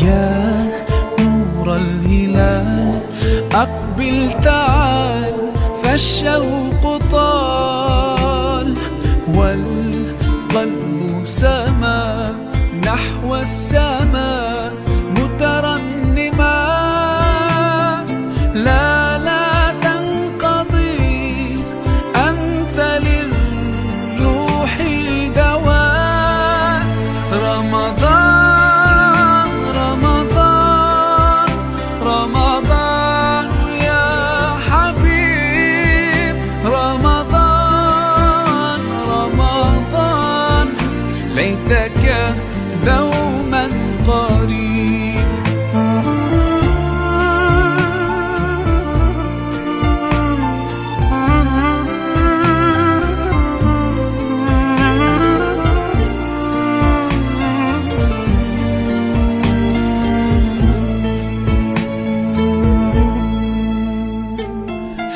يا نور الهلال أقبل تعال، فالشوق طال والقلب سما نحو السماء مترنما. لا تنقضي، أنت للروح دواء. رمضان رمضان رمضان يا حبيب، رمضان رمضان ليتك دوما قريب.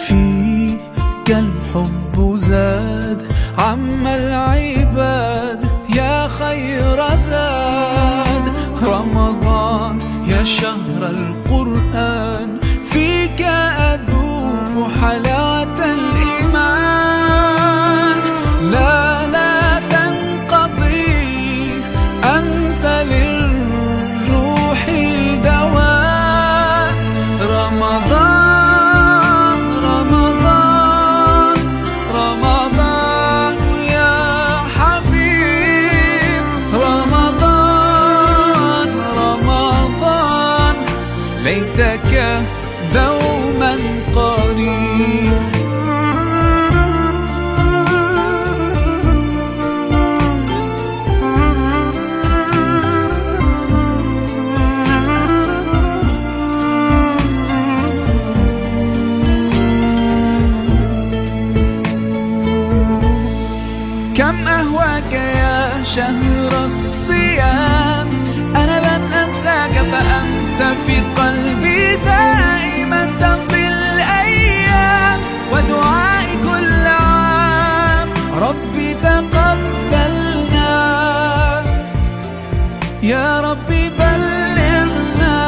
فيك الحب زاد عم العباد، يا خير زاد. رمضان يا شهر القرآن، فيك أذوق حلاوة الإيمان. لا تنقضي، أنت للروح دواء. رمضان رمضان رمضان يا حبيب، رمضان رمضان ليتك دوما قريب. كم أهواك يا شهر الصيام، أنا لن أنساك فأنت في قلبي دائما.